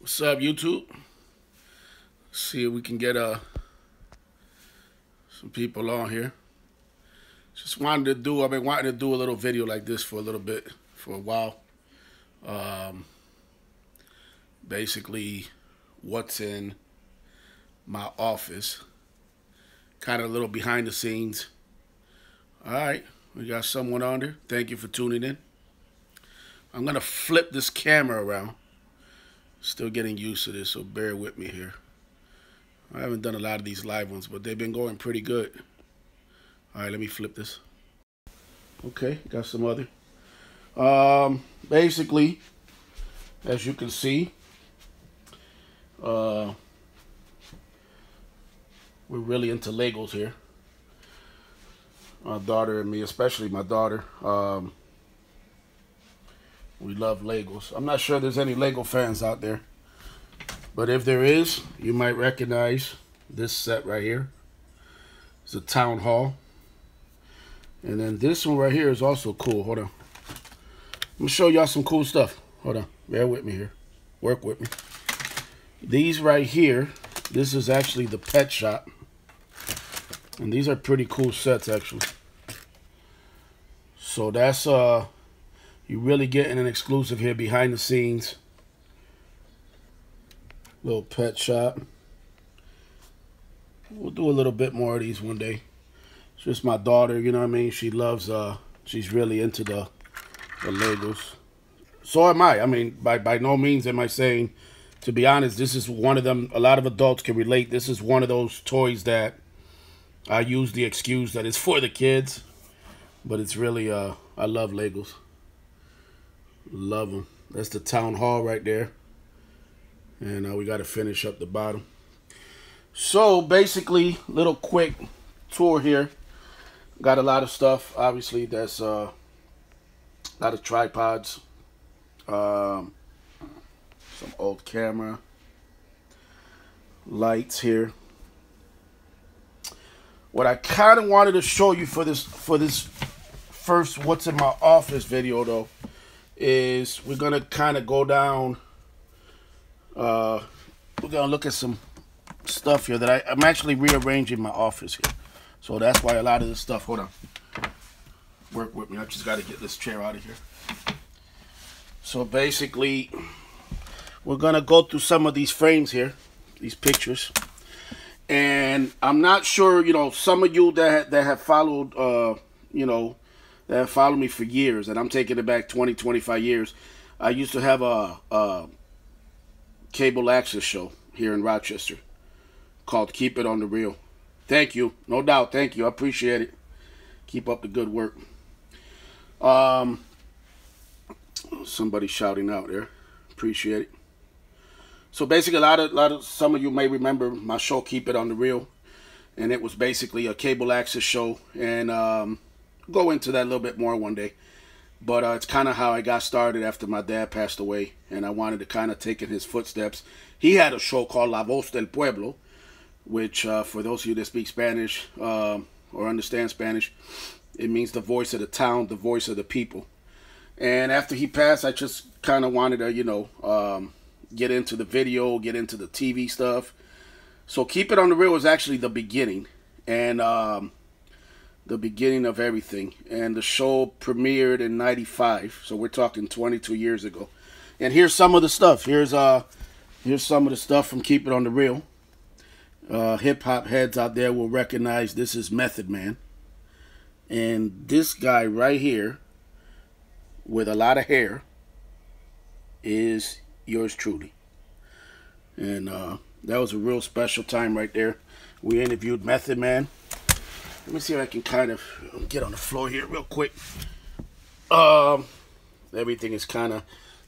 What's up, YouTube? See if we can get some people on here. Just wanted to do. I've been wanting to do a little video like this for a little bit, for a while. Basically, what's in my office, kind of a little behind the scenes. All right, we got someone on there. Thank you for tuning in. I'm gonna flip this camera around. Still getting used to this, so bear with me here. I haven't done a lot of these live ones, but they've been going pretty good. All right, let me flip this. Okay, got some other. Basically, as you can see, we're really into Legos here. My daughter and me, especially my daughter. We love Legos. I'm not sure there's any Lego fans out there, but if there is, you might recognize this set right here. It's a town hall. And then this one right here is also cool. Hold on. I'm going to show y'all some cool stuff. Hold on. Bear with me here. Work with me. These right here, this is actually the pet shop. And these are pretty cool sets, actually. So that's, you're really getting an exclusive here behind the scenes. Little pet shop. We'll do a little bit more of these one day. It's just my daughter, you know what I mean? She loves, she's really into the Legos. So am I. I mean, by no means am I saying, to be honest, this is one of them, a lot of adults can relate. This is one of those toys that I use the excuse that it's for the kids. But it's really, I love Legos. Love them. That's the town hall right there. And we got to finish up the bottom. So basically, little quick tour here. Got a lot of stuff. Obviously, that's a lot of tripods. Some old camera. Lights here. What I kind of wanted to show you for this first what's in my office video, though, is we're gonna kind of go down. We're gonna look at some stuff here that I'm actually rearranging my office here, so that's why a lot of this stuff. Hold on, work with me. I just got to get this chair out of here. So basically, we're gonna go through some of these frames here, these pictures, and I'm not sure. You know, some of you that have followed, you know, that have followed me for years, and I'm taking it back 20, 25 years. I used to have a cable access show here in Rochester called Keep It on the Real. Thank you. No doubt. Thank you. I appreciate it. Keep up the good work. Somebody shouting out there. Appreciate it. So basically, some of you may remember my show Keep It on the Real, and it was basically a cable access show, and go into that a little bit more one day. But it's kind of how I got started after my dad passed away, and I wanted to kind of take in his footsteps. He had a show called La Voz del Pueblo, which for those of you that speak Spanish or understand Spanish, it means the voice of the town, the voice of the people. And after he passed, I just kind of wanted to, you know, get into the video, get into the TV stuff. So Keep It on the Real was actually the beginning, and the beginning of everything. And the show premiered in '95, so we're talking 22 years ago. And here's some of the stuff. Here's some of the stuff from Keep It on the Real. Hip hop heads out there will recognize this is Method Man, and this guy right here with a lot of hair is yours truly. And that was a real special time right there. We interviewed Method Man. Let me see if I can kind of get on the floor here real quick. Everything is kind of,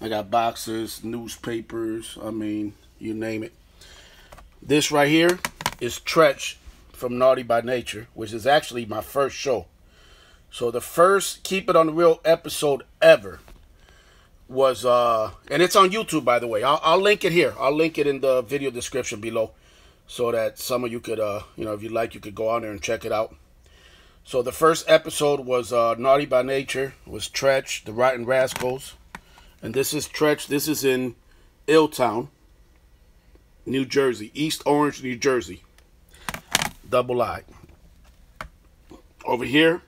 I got boxes, newspapers, I mean, you name it. This right here is Tretch from Naughty by Nature, which is actually my first show. So the first Keep It on the Real episode ever was, and it's on YouTube, by the way. I'll link it here. I'll link it in the video description below, so that some of you could, you know, if you like, you could go on there and check it out. So the first episode was Naughty by Nature, was Tretch, the Rotten Rascals. And this is Tretch. This is in Illtown. New Jersey, East Orange, New Jersey. Double I. Over here,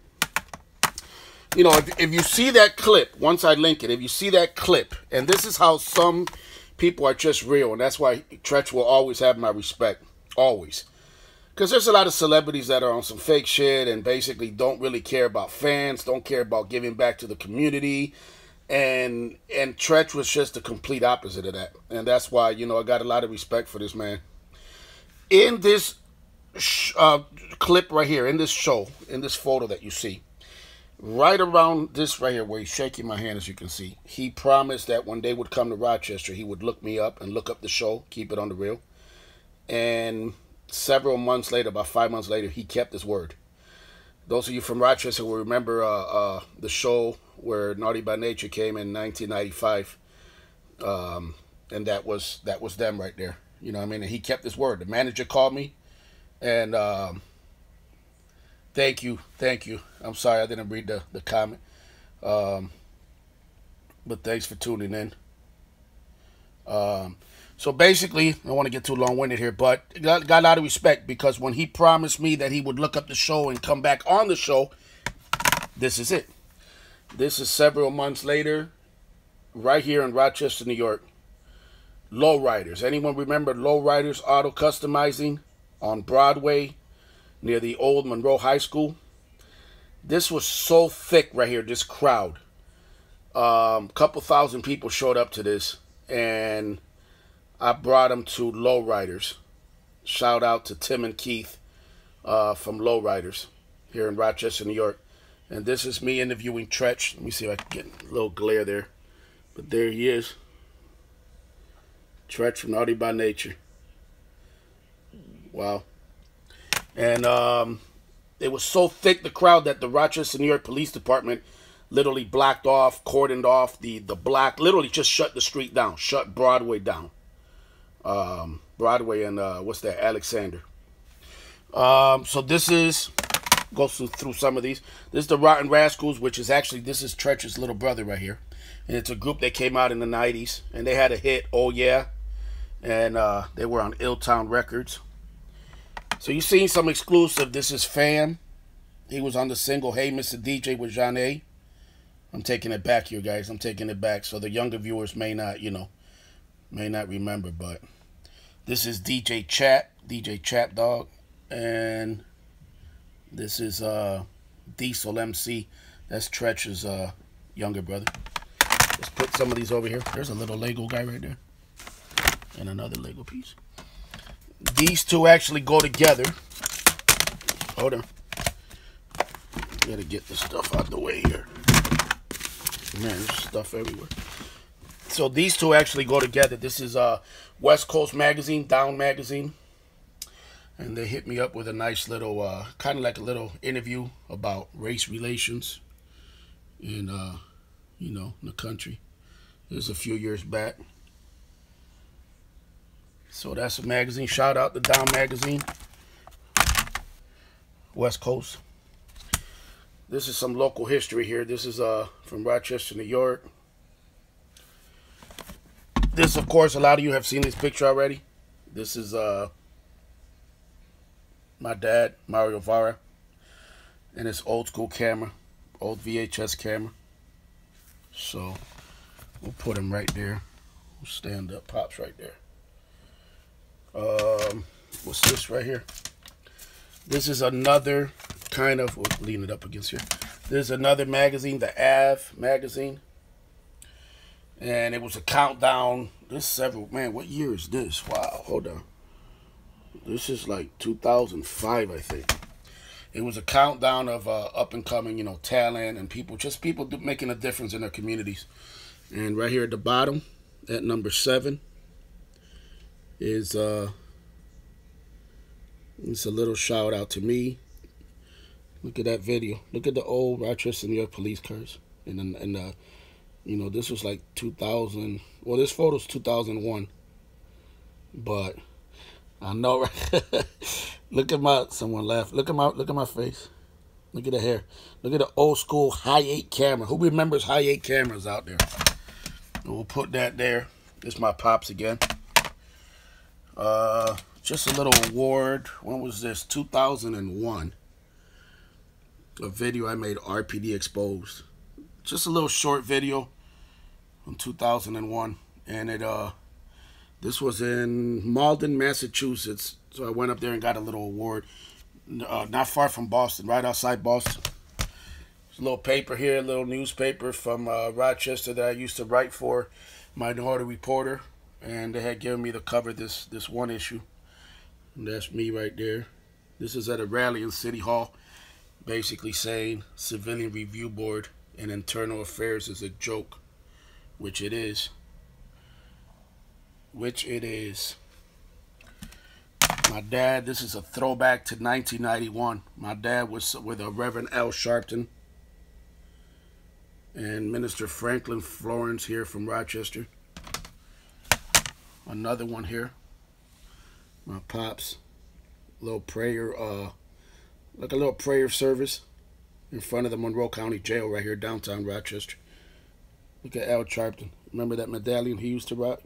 you know, if you see that clip, once I link it, if you see that clip, and this is how some people are just real, and that's why Tretch will always have my respect, always. Because there's a lot of celebrities that are on some fake shit and basically don't really care about fans, don't care about giving back to the community, and Tretch was just the complete opposite of that, and that's why, you know, I got a lot of respect for this man. In this clip right here, in this show, in this photo that you see, right around this right here where he's shaking my hand, as you can see, he promised that when they would come to Rochester, he would look me up and look up the show, keep it on the real. And several months later, about 5 months later, he kept his word. Those of you from Rochester will remember the show where Naughty by Nature came in 1995, and that was them right there. You know what I mean? And he kept his word. The manager called me, and thank you. I'm sorry I didn't read the comment, but thanks for tuning in. So basically, I don't want to get too long-winded here, but got a lot of respect, because when he promised me that he would look up the show and come back on the show, this is it. This is several months later, right here in Rochester, New York. Lowriders. Anyone remember Lowriders Auto Customizing on Broadway near the old Monroe High School? This was so thick right here, this crowd. Couple thousand people showed up to this, and I brought them to Lowriders. Shout out to Tim and Keith from Lowriders here in Rochester, New York. And this is me interviewing Tretch. Let me see if I can get a little glare there. But there he is. Tretch from Naughty by Nature. Wow. And it was so thick, the crowd, that the Rochester, New York Police Department literally blocked off, cordoned off the block, literally just shut the street down, shut Broadway down. Broadway and what's that, Alexander. So this is, goes through some of these. This is the Rotten Rascals, which is actually, this is Tretch's little brother right here. And it's a group that came out in the 90s, and they had a hit, Oh Yeah, and they were on Illtown Records. So you've seen some exclusive. This is Fam. He was on the single Hey Mr. DJ with Jean A. I'm taking it back here, guys. I'm taking it back. So the younger viewers may not, you know, may not remember. But this is DJ Chap Dog. And this is Diesel MC. That's Tretch's younger brother. Let's put some of these over here. There's a little Lego guy right there. And another Lego piece. These two actually go together. Hold on. Gotta get the stuff out the way here. Man, there's stuff everywhere. So these two actually go together. This is West Coast Magazine, Down Magazine. And they hit me up with a nice little, kind of like a little interview about race relations in, you know, in the country. This is a few years back. So that's a magazine. Shout out to Down Magazine. West Coast. This is some local history here. This is from Rochester, New York. This, of course, a lot of you have seen this picture already. This is my dad, Mario Vara, and his old school camera, old VHS camera. So we'll put him right there. We'll stand up, Pops right there. What's this right here? This is another kind of, we'll lean it up against here. This is another magazine, the Av magazine. And it was a countdown. This several, man, what year is this? Wow, hold on. This is like 2005, I think. It was a countdown of up and coming, you know, talent and people, just people making a difference in their communities. And right here at the bottom, at number 7, is it's a little shout out to me. Look at that video. Look at the old Rochester, New York police cars. And you know, this was like 2000. Well, this photo's 2001. But I know, right? Look at my, someone laughed. Look at my face. Look at the hair. Look at the old school high 8 camera. Who remembers high 8 cameras out there? And we'll put that there. This is my Pops again. Just a little award. When was this? 2001. A video I made, RPD Exposed. Just a little short video from 2001. And this was in Malden, Massachusetts. So I went up there and got a little award. Not far from Boston, right outside Boston. There's a little paper here, a little newspaper from Rochester that I used to write for, Minority Reporter. And they had given me the cover this one issue. And that's me right there. This is at a rally in City Hall, basically saying Civilian Review Board and Internal Affairs is a joke, which it is. Which it is. My dad, this is a throwback to 1991. My dad was with a Reverend L. Sharpton and Minister Franklin Florence here from Rochester. Another one here. My pops. Little prayer, like a little prayer service in front of the Monroe County Jail right here, downtown Rochester. Look at Al Sharpton. Remember that medallion he used to rock?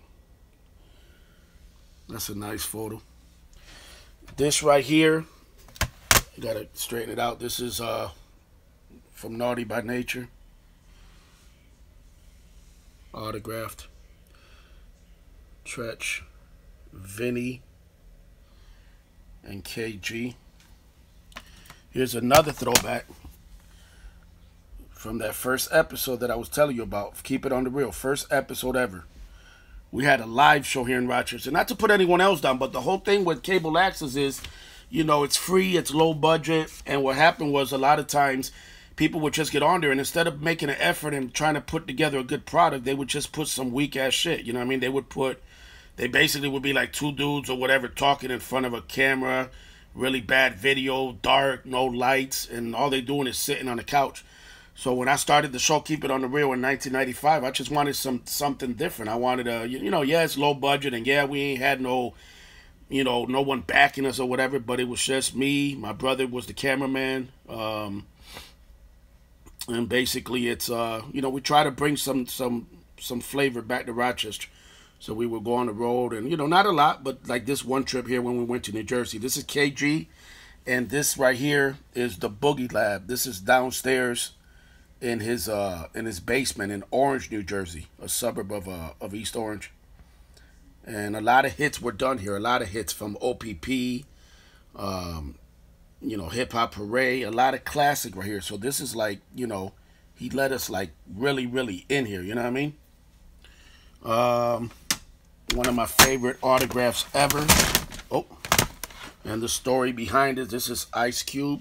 That's a nice photo. This right here, you gotta straighten it out. This is from Naughty by Nature. Autographed. Tretch, Vinny, and KG. Here's another throwback from that first episode that I was telling you about. Keep it on the real. First episode ever. We had a live show here in Rochester. Not to put anyone else down, but the whole thing with cable access is, you know, it's free, it's low budget. And what happened was a lot of times people would just get on there and instead of making an effort and trying to put together a good product, they would just put some weak ass shit. You know what I mean? They basically would be like two dudes or whatever talking in front of a camera, really bad video, dark, no lights, and all they doing is sitting on the couch. So when I started the show Keep It on the Real in 1995, I just wanted something different. I wanted yeah, it's low budget, and yeah, we ain't had no one backing us or whatever, but it was just me. My brother was the cameraman, and basically it's we try to bring some flavor back to Rochester. So we would go on the road, and not a lot, but like this one trip here when we went to New Jersey. This is KG, and this right here is the Boogie Lab. This is downstairs in his basement in Orange, New Jersey, a suburb of East Orange. And a lot of hits were done here. A lot of hits from OPP, Hip Hop Parade. A lot of classic right here. So this is like, he let us like really, really in here. You know what I mean? One of my favorite autographs ever. Oh, and the story behind it. This is Ice Cube.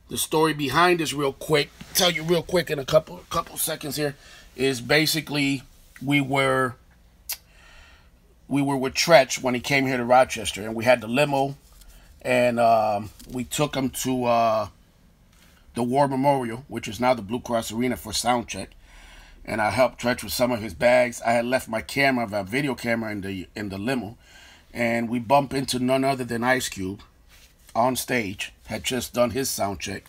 The story behind this, real quick, tell you real quick in a couple seconds here, is basically we were with Tretch when he came here to Rochester, and we had the limo, and we took him to the War Memorial, which is now the Blue Cross Arena, for sound check. And I helped Tretch with some of his bags. I had left my camera, my video camera, in the limo, and we bump into none other than Ice Cube on stage. Had just done his sound check,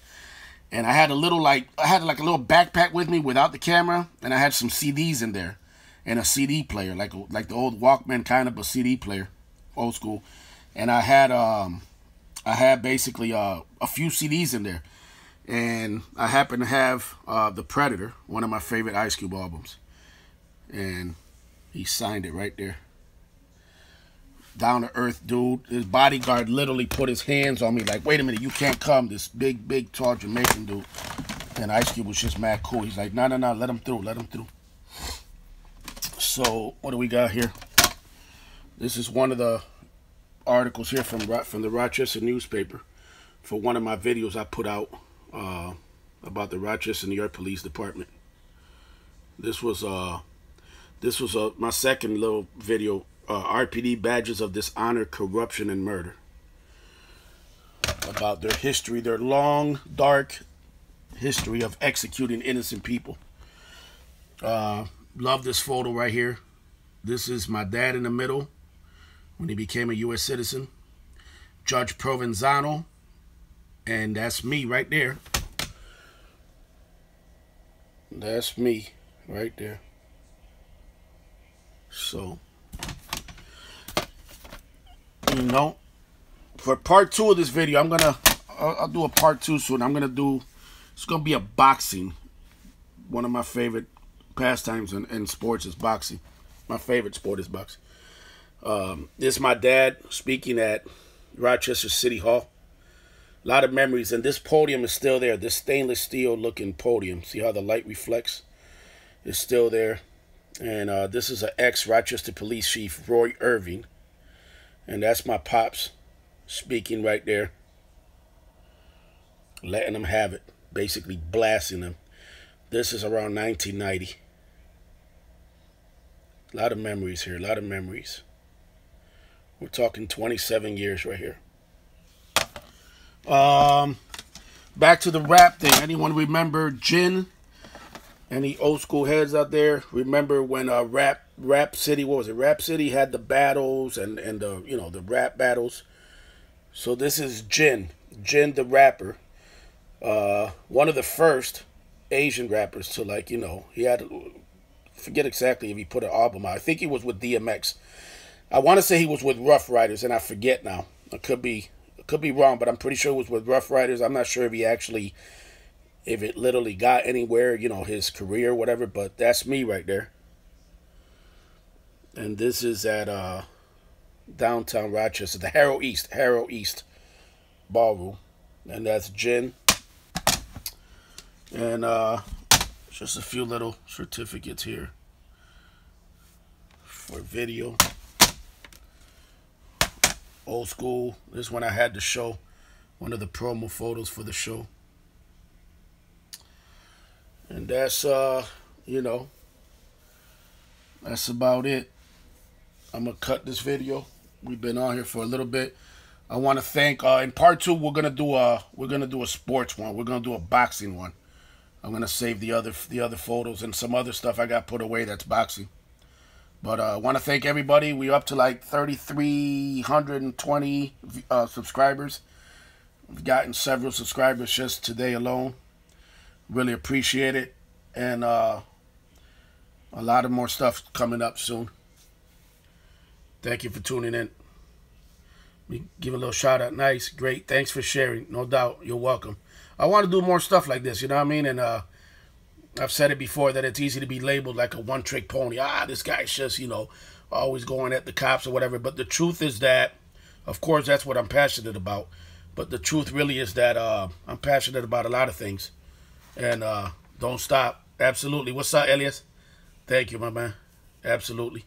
and I had a little like a little backpack with me without the camera, and I had some CDs in there, and a CD player, like the old Walkman kind of a CD player, old school, and I had basically a few CDs in there. And I happen to have The Predator, one of my favorite Ice Cube albums. And he signed it right there. Down to earth dude. His bodyguard literally put his hands on me like, wait a minute, you can't come. This big, tall Jamaican dude. And Ice Cube was just mad cool. He's like, no, let him through, let him through. So, what do we got here? This is one of the articles here from the Rochester newspaper for one of my videos I put out. About the Rochester, New York Police Department. This was my second little video, RPD Badges of Dishonor, Corruption, and Murder. About their history, their long, dark history of executing innocent people. Love this photo right here. This is my dad in the middle when he became a U.S. citizen. Judge Provenzano. And that's me right there. That's me right there. So, You know, for part 2 of this video, I'll do a part 2 soon. It's gonna be a boxing. One of my favorite pastimes in sports is boxing. My favorite sport is boxing. This is my dad speaking at Rochester City Hall. A lot of memories, and this podium is still there. This stainless steel looking podium. See how the light reflects? It's still there. And this is an ex-Rochester Police Chief, Roy Irving. And that's my pops speaking right there. Letting them have it. Basically blasting them. This is around 1990. A lot of memories here. A lot of memories. We're talking 27 years right here. Back to the rap thing. Anyone remember Gin? Any old school heads out there? Remember when Rap City, what was it? Rap City had the battles and the, you know, the rap battles. So this is Gin the rapper. One of the first Asian rappers to, like, you know, he had, forget exactly if he put an album out. I think he was with DMX. I want to say he was with Rough Riders, and I forget now. I could be wrong, but I'm pretty sure it was with Rough Riders. I'm not sure if it literally got anywhere, you know, his career or whatever, but that's me right there. And this is at downtown Rochester, the Harrow East Ballroom. And that's Gin. And just a few little certificates here for video. Old school. This one I had to show. One of the promo photos for the show. And that's, you know, that's about it. I'm going to cut this video. We've been on here for a little bit. I want to thank, in part 2, we're going to do a sports one. We're going to do a boxing one. I'm going to save the other photos and some other stuff I got put away that's boxing. But I want to thank everybody. We're up to like 3,320 subscribers. We've gotten several subscribers just today alone. Really appreciate it. And a lot of more stuff coming up soon. Thank you for tuning in. We give a little shout out. Nice, great. Thanks for sharing. No doubt. You're welcome. I want to do more stuff like this, you know what I mean? And I've said it before that it's easy to be labeled like a one-trick pony. This guy's just, you know, always going at the cops or whatever. But the truth is that, of course, that's what I'm passionate about. But the truth really is that I'm passionate about a lot of things. And don't stop. Absolutely. What's up, Elias? Thank you, my man. Absolutely.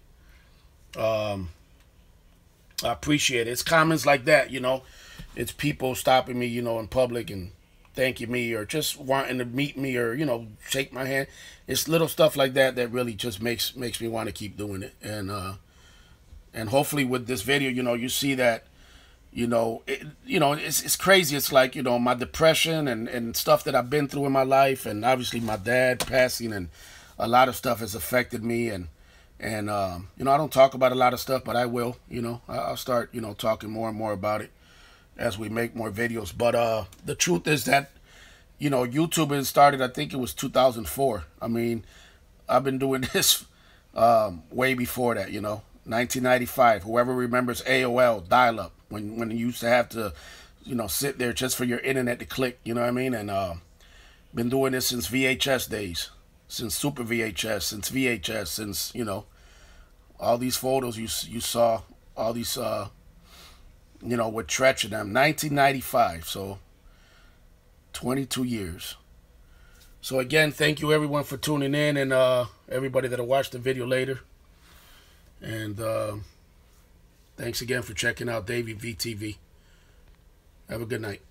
I appreciate it. It's comments like that, you know. It's people stopping me, you know, in public and thanking me or just wanting to meet me or, you know, shake my hand. It's little stuff like that that really just makes me want to keep doing it. And hopefully with this video, you know, you see that, you know, it's crazy. It's like, you know, my depression and stuff that I've been through in my life, and obviously my dad passing, and a lot of stuff has affected me. And you know, I don't talk about a lot of stuff, but I will. You know, I'll start, you know, talking more and more about it as we make more videos. But the truth is that, you know, YouTube has started, I think it was 2004. I mean, I've been doing this way before that, you know. 1995. Whoever remembers AOL, dial-up, when you used to have to, you know, sit there just for your internet to click, you know what I mean? And been doing this since VHS days, since Super VHS, since VHS, since, you know, all these photos you saw, all these, you know, with Tretch and them. 1995, so 22 years. So again, thank you everyone for tuning in, and everybody that'll watch the video later. And thanks again for checking out Davy V TV. Have a good night.